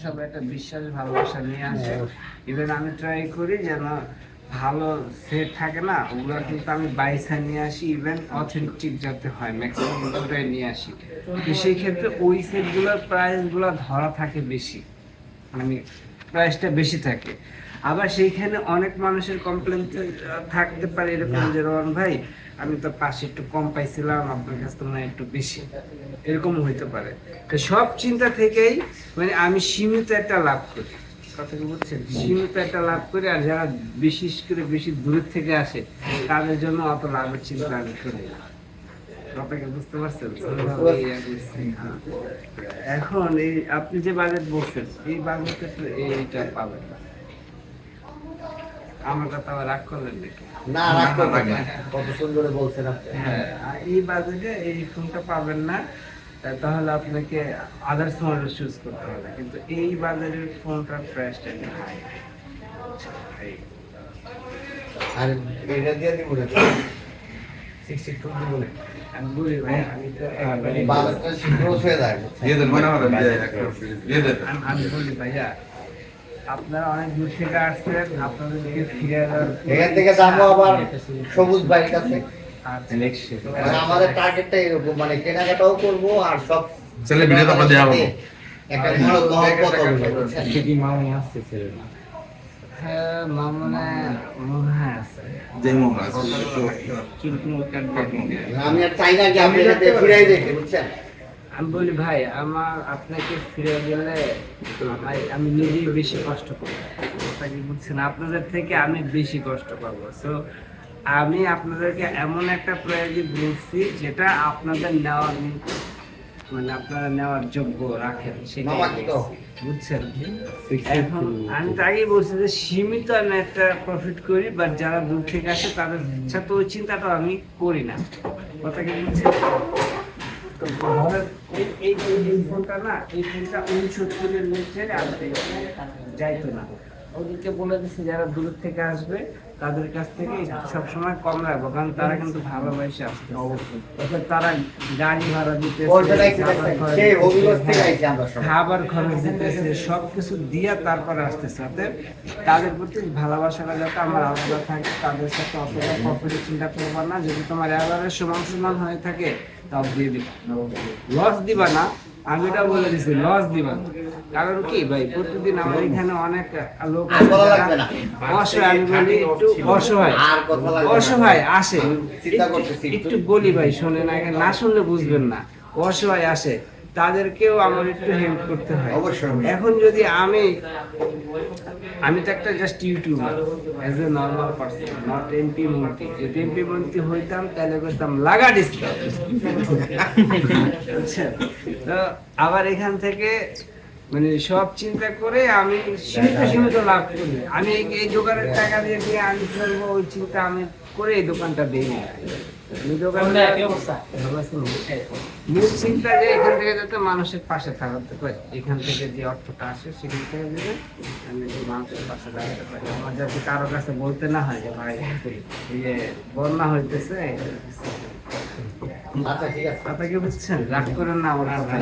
সবাই একটা বিশ্বাস ভালোবাসা নিয়ে আসে। ইভেন আমি ট্রাই করি যেন ভালো সেট থাকে না, ওগুলো কিন্তু আমি বাইসা নিয়ে আসি, ইভেন অথেন্টিক যাতে হয় ম্যাক্সিমাম ওটাই নিয়ে আসি। তো সেই ক্ষেত্রে ওই সেটগুলোর প্রাইসগুলো ধরা থাকে বেশি, মানে প্রাইসটা বেশি থাকে। আবার সেইখানে অনেক মানুষের কমপ্লেন থাকতে পারে এরকম যে রোহন ভাই আমি তো পাশে একটু কম পাইছিলাম, আপনার কাছে তো মনে হয় একটু বেশি, এরকম হইতে পারে। তো সব চিন্তা থেকেই মানে আমি সীমিত একটা লাভ করি, কথা কি বুঝছেন, সীমিত একটা লাভ করি। আর যারা বিশেষ করে বেশি দূরের থেকে আসে তাদের জন্য অত লাভের চিন্তা আমি করি না। আপনাকে বুঝতে পারছেন? হ্যাঁ। এখন এই আপনি যে বাজেট বলছেন এই বাজেটে তো এইটা পাবেন না। আমার কথা আবার রাগ করলেন নাকি? না, রাগ করবেন না, কত সুন্দর বলছেন আপনি। হ্যাঁ, এই বাজেটে এই ফোনটা পাবেন না, তাহলে আপনাকে আদার্স মডেল চুজ করতে হবে। কিন্তু এই বাজারের ফোনটার প্রাইসটা একটু হাই। আর এটা দিয়ে দিব না 62 দিব না। আমি বলি ভাই আমি তো বাজারটা শীঘ্র হয়ে যায়। দিয়ে দেন মনে হয় দিয়ে দেন। আমি বলি ভাইয়া আপনারা অনেক দূর থেকে আসছেন, আপনাদেরকে ফিরে এখান থেকে যাবো আবার সবুজ ভাইয়ের কাছে। আচ্ছা, আমাদের টার্গেটটা এরকম, মানে কেনাকাটাও করবো আর সব ছেলে ভিডিও তো আমরা দেওয়া হবে। একটা ভালো মহব্বত হবে, বুঝছেন? হ্যাঁ মামনে মনে হয় আছে, যে মোহন আছে কিন্তু আমি আর চাই না যে আপনি সাথে ফিরাই যেতে, বুঝছেন? আমি বলি ভাই আমার আপনাকে ফিরে গেলে আমি নিজেই বেশি কষ্ট করবো, কথা কি বুঝছেন, আপনাদের থেকে আমি বেশি কষ্ট পাবো। সো আমি আপনাদেরকে এমন একটা প্রয়োজন দিচ্ছি যেটা আপনাদের নেওয়ার মানে আপনারা নেওয়ার যোগ্য রাখেন, সেটাই বলছি, বুঝছেন। এখন আমি তো আগেই বলছি যে সীমিত আমি একটা প্রফিট করি, বাট যারা দূর থেকে আসে তাদের সাথে ওই চিন্তাটা আমি করি না, কথা কি বুঝছেন। তো ধরেন এই ফোনটা না, এই ফোনটা 69-এর নিচে আনতে যাইতো না। ওদেরকে বলে দিচ্ছি যারা দূর থেকে আসবে তাদের কাছ থেকে সবসময় কম রাখবো, কারণ তারা কিন্তু ভালোবাসে আসতে, অবশ্যই তারা গাড়ি ভাড়া দিতেছে, খাবার খরচ দিতেছে, সবকিছু দিয়ে তারপর আসতেছে। অতএব তাদের প্রতি ভালোবাসাটা যাতে আমার আলাদা থাকে, তাদের সাথে অতটা প্রফিটের চিন্তা করবো না। যদি তোমার এভারেজ সমান সমান হয়ে থাকে তাও দিয়ে দিবা, লস দিবা না, আমি এটা বলে দিচ্ছি, লস দিবা না। কারণ কি ভাই প্রতিদিন আমার এখানে অনেক লোক অসহায়, আমি বলি একটু অসহায় আসে, একটু বলি ভাই শোনেন, আগে না শুনলে বুঝবেন না, অসহায় আসে তাদেরকেও আমার একটু হেল্প করতে হয়। এখন যদি আমি তো একটা just YouTuber, as a normal person, not MP মন্ত্রী। যদি এমপি মন্ত্রী হইতাম তাহলে করতাম লাগা ডিসকাউন্ট, বুঝছেন। তো আবার এখান থেকে মানে সব চিন্তা করে আমি সীমিত লাভ করি। আমি এই দোকানের টাকা দিয়ে আমি চলবো ওই চিন্তা আমি করে এই দোকানটা দিই না। মূল চিন্তা যে এখান থেকে যাতে মানুষের পাশে থাকতে পারি, এখান থেকে যে অর্থটা আসে সেখান থেকে দিলে আমি মানুষের পাশে দাঁড়াতে পারি। আমার যাতে কারো কাছে বলতে না হয় যে ভাই এই যে বন্যা হইতেছে, আচ্ছা ঠিক আছে, কথা কি বুঝছেন, রাগ করেন না আমার কথা।